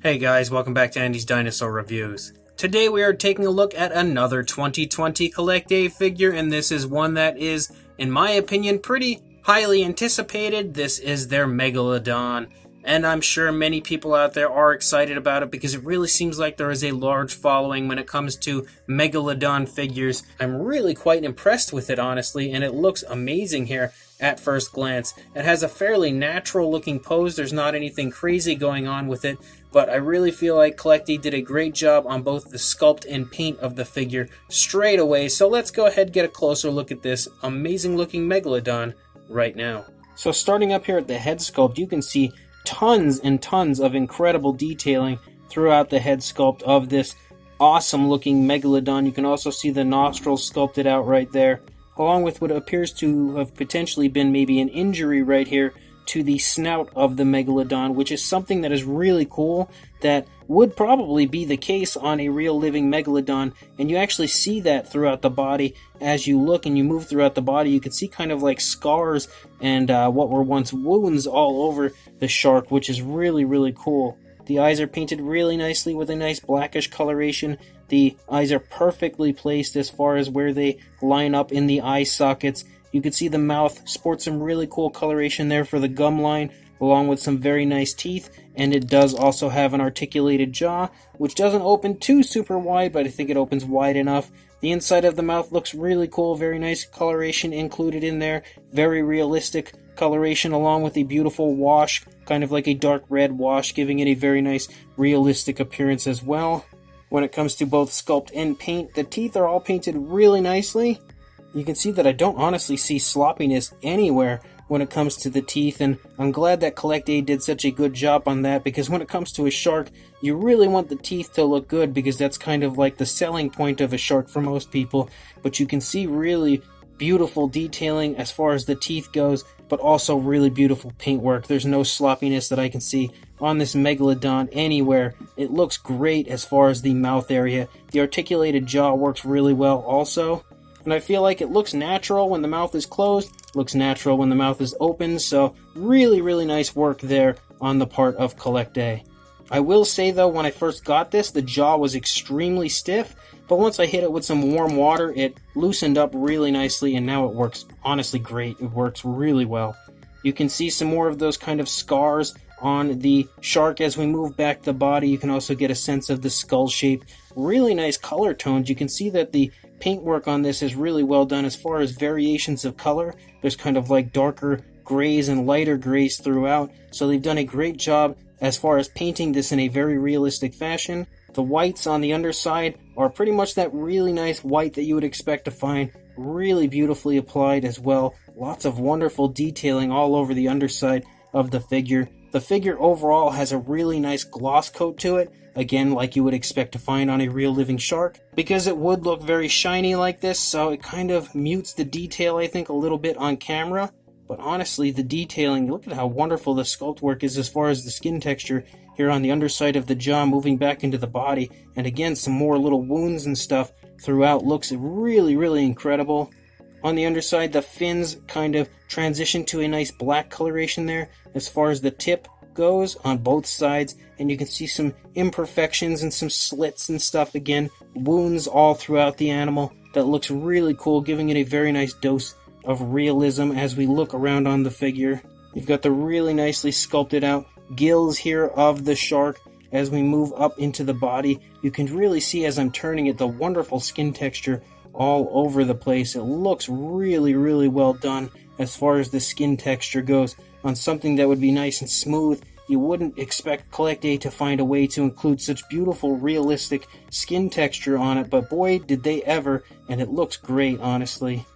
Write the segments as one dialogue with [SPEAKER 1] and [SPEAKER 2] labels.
[SPEAKER 1] Hey guys, welcome back to Andy's Dinosaur Reviews. Today we are taking a look at another 2020 Collecta figure, and this is one that is, in my opinion, pretty highly anticipated. This is their Megalodon, and I'm sure many people out there are excited about it because it really seems like there is a large following when it comes to Megalodon figures. I'm really quite impressed with it, honestly, and it looks amazing here at first glance. It has a fairly natural looking pose. There's not anything crazy going on with it, but I really feel like Collecta did a great job on both the sculpt and paint of the figure straight away. So let's go ahead and get a closer look at this amazing looking Megalodon right now. So starting up here at the head sculpt, you can see tons and tons of incredible detailing throughout the head sculpt of this awesome looking Megalodon. You can also see the nostrils sculpted out right there, along with what appears to have potentially been maybe an injury right here to the snout of the Megalodon, which is something that is really cool, that would probably be the case on a real living Megalodon, and you actually see that throughout the body. As you look and you move throughout the body, you can see kind of like scars and what were once wounds all over the shark, which is really, really cool. The eyes are painted really nicely with a nice blackish coloration. The eyes are perfectly placed as far as where they line up in the eye sockets. You can see the mouth sports some really cool coloration there for the gum line, along with some very nice teeth, and it does also have an articulated jaw, which doesn't open too super wide, but I think it opens wide enough. The inside of the mouth looks really cool, very nice coloration included in there, very realistic coloration along with a beautiful wash, kind of like a dark red wash, giving it a very nice realistic appearance as well. When it comes to both sculpt and paint, the teeth are all painted really nicely. You can see that I don't honestly see sloppiness anywhere when it comes to the teeth, and I'm glad that Collecta did such a good job on that, because when it comes to a shark, you really want the teeth to look good, because that's kind of like the selling point of a shark for most people. But you can see really beautiful detailing as far as the teeth goes, but also really beautiful paintwork. There's no sloppiness that I can see on this Megalodon anywhere. It looks great as far as the mouth area. The articulated jaw works really well also. And I feel like it looks natural when the mouth is closed, looks natural when the mouth is open, so really, really nice work there on the part of Collecta. I will say though, when I first got this, the jaw was extremely stiff, but once I hit it with some warm water, it loosened up really nicely, and now it works honestly great. It works really well. You can see some more of those kind of scars on the shark as we move back the body. You can also get a sense of the skull shape. Really nice color tones. You can see that the paintwork on this is really well done as far as variations of color. There's kind of like darker grays and lighter grays throughout, so they've done a great job as far as painting this in a very realistic fashion. The whites on the underside are pretty much that really nice white that you would expect to find, really beautifully applied as well. Lots of wonderful detailing all over the underside of the figure. The figure overall has a really nice gloss coat to it, again like you would expect to find on a real living shark, because it would look very shiny like this, so it kind of mutes the detail I think a little bit on camera. But honestly, the detailing, look at how wonderful the sculpt work is as far as the skin texture here on the underside of the jaw moving back into the body, and again some more little wounds and stuff throughout. Looks really, really incredible. On the underside, the fins kind of transition to a nice black coloration there as far as the tip goes on both sides, and you can see some imperfections and some slits and stuff, again, wounds all throughout the animal. That looks really cool, giving it a very nice dose of realism as we look around on the figure. You've got the really nicely sculpted out gills here of the shark. As we move up into the body, you can really see as I'm turning it the wonderful skin texture all over the place. It looks really, really well done as far as the skin texture goes on something that would be nice and smooth. You wouldn't expect Collecta to find a way to include such beautiful, realistic skin texture on it, but boy, did they ever, and it looks great, honestly.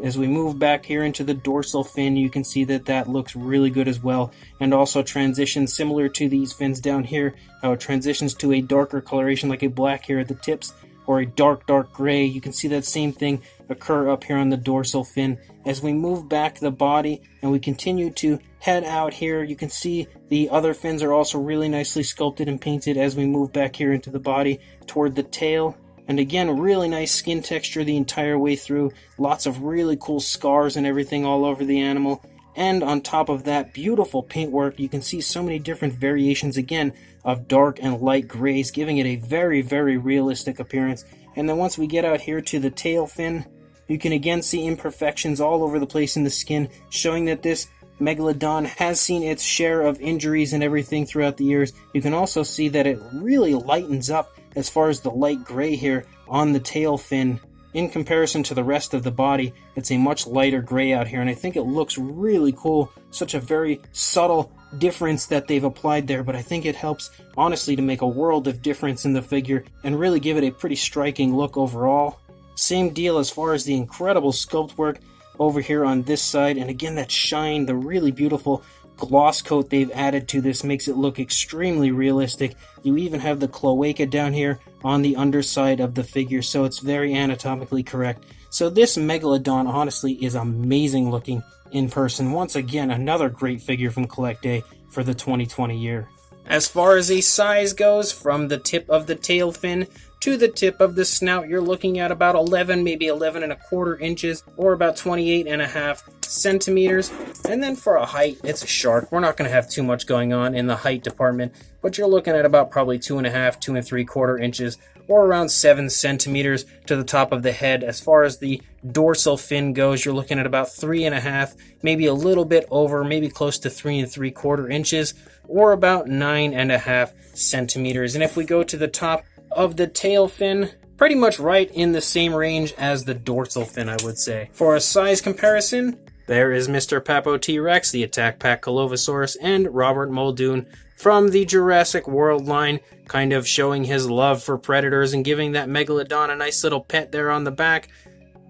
[SPEAKER 1] As we move back here into the dorsal fin, you can see that that looks really good as well, and also transitions similar to these fins down here, how it transitions to a darker coloration like a black here at the tips, or a dark gray. You can see that same thing occur up here on the dorsal fin. As we move back the body and we continue to head out here, you can see the other fins are also really nicely sculpted and painted as we move back here into the body toward the tail. And again, really nice skin texture the entire way through. Lots of really cool scars and everything all over the animal. And on top of that, beautiful paintwork. You can see so many different variations, again, of dark and light grays, giving it a very, very realistic appearance. And then once we get out here to the tail fin, you can again see imperfections all over the place in the skin, showing that this Megalodon has seen its share of injuries and everything throughout the years. You can also see that it really lightens up as far as the light gray here on the tail fin. In comparison to the rest of the body, it's a much lighter gray out here, and I think it looks really cool. Such a very subtle difference that they've applied there, but I think it helps, honestly, to make a world of difference in the figure and really give it a pretty striking look overall. Same deal as far as the incredible sculpt work over here on this side, and again, that shine, the really beautiful gloss coat they've added to this makes it look extremely realistic. You even have the cloaca down here on the underside of the figure, so it's very anatomically correct. So this Megalodon honestly is amazing looking in person. Once again, another great figure from Collecta for the 2020 year. As far as a size goes, from the tip of the tail fin to the tip of the snout, you're looking at about 11, maybe 11.25 inches, or about 28.5 centimeters. And then for a height, it's a shark. We're not going to have too much going on in the height department, but you're looking at about probably 2.5, 2.75 inches, or around 7 centimeters to the top of the head. As far as the dorsal fin goes, you're looking at about 3.5, maybe a little bit over, maybe close to 3.75 inches, or about 9.5 centimeters. And if we go to the top of the tail fin, pretty much right in the same range as the dorsal fin, I would say. For a size comparison, there is Mr. Papo T-Rex, the Attack Pack Colovosaurus, and Robert Muldoon from the Jurassic World line, kind of showing his love for predators and giving that Megalodon a nice little pet there on the back.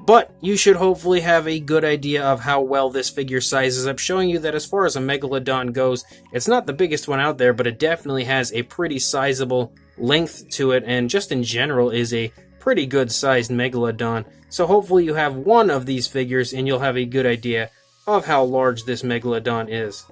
[SPEAKER 1] But you should hopefully have a good idea of how well this figure sizes up, showing you that as far as a Megalodon goes, it's not the biggest one out there, but it definitely has a pretty sizable length to it, and just in general is a pretty good sized Megalodon. So hopefully you have one of these figures and you'll have a good idea of how large this Megalodon is.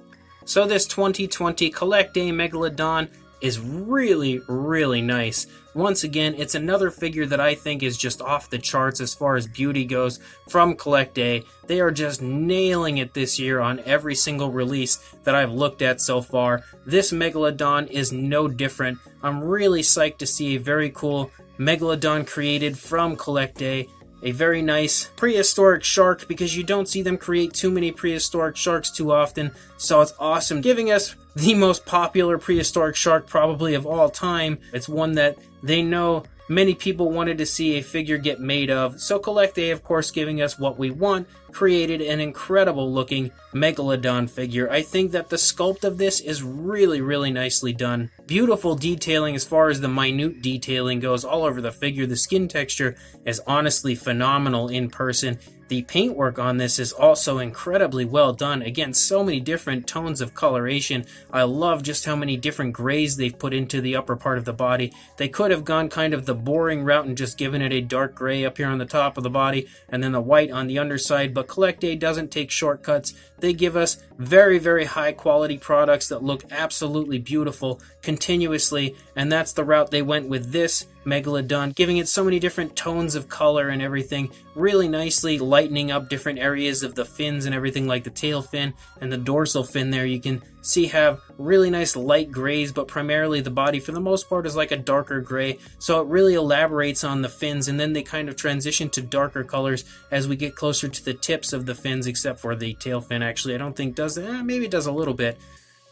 [SPEAKER 1] So this 2020 Collecta Megalodon is really, really nice. Once again, it's another figure that I think is just off the charts as far as beauty goes from Collecta. They are just nailing it this year on every single release that I've looked at so far. This Megalodon is no different. I'm really psyched to see a very cool Megalodon created from Collecta. A very nice prehistoric shark, because you don't see them create too many prehistoric sharks too often, so it's awesome, giving us the most popular prehistoric shark probably of all time. It's one that they know many people wanted to see a figure get made of, so Collecta, of course, giving us what we want, created an incredible looking Megalodon figure. I think that the sculpt of this is really, really nicely done. Beautiful detailing as far as the minute detailing goes all over the figure. The skin texture is honestly phenomenal in person. The paintwork on this is also incredibly well done. Again, so many different tones of coloration. I love just how many different grays they've put into the upper part of the body. They could have gone kind of the boring route and just given it a dark gray up here on the top of the body and then the white on the underside, but Collecta doesn't take shortcuts. They give us very, very high quality products that look absolutely beautiful continuously, and that's the route they went with this Megalodon, giving it so many different tones of color and everything, really nicely lightening up different areas of the fins and everything, like the tail fin and the dorsal fin there. You can see have really nice light grays, but primarily the body for the most part is like a darker gray, so it really elaborates on the fins, and then they kind of transition to darker colors as we get closer to the tips of the fins, except for the tail fin. Actually, I don't think does that. Maybe it does a little bit.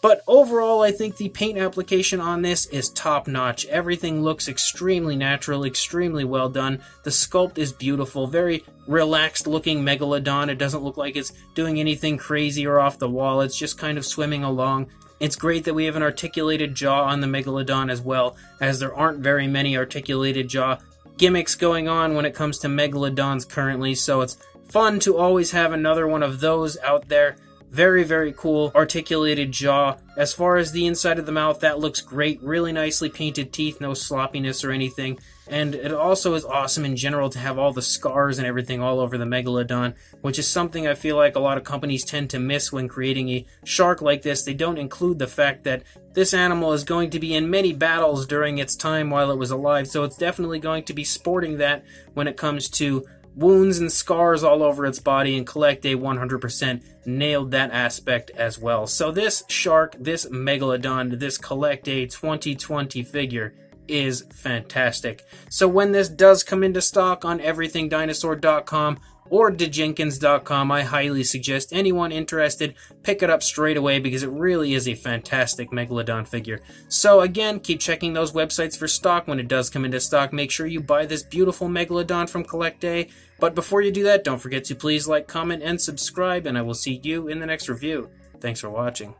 [SPEAKER 1] But overall, I think the paint application on this is top-notch. Everything looks extremely natural, extremely well done. The sculpt is beautiful, very relaxed-looking Megalodon. It doesn't look like it's doing anything crazy or off the wall. It's just kind of swimming along. It's great that we have an articulated jaw on the Megalodon as well, as there aren't very many articulated jaw gimmicks going on when it comes to Megalodons currently, so it's fun to always have another one of those out there. Very, very cool articulated jaw. As far as the inside of the mouth, that looks great. Really nicely painted teeth, no sloppiness or anything. And it also is awesome in general to have all the scars and everything all over the Megalodon, which is something I feel like a lot of companies tend to miss when creating a shark like this. They don't include the fact that this animal is going to be in many battles during its time while it was alive, so it's definitely going to be sporting that when it comes to wounds and scars all over its body, and Collecta 100% nailed that aspect as well. So this shark, this Megalodon, this Collecta 2020 figure is fantastic. So when this does come into stock on everythingdinosaur.com or dejenkins.com, I highly suggest anyone interested pick it up straight away, because it really is a fantastic Megalodon figure. So again, keep checking those websites for stock. When it does come into stock, make sure you buy this beautiful Megalodon from Collecta. But before you do that, don't forget to please like, comment, and subscribe, and I will see you in the next review. Thanks for watching.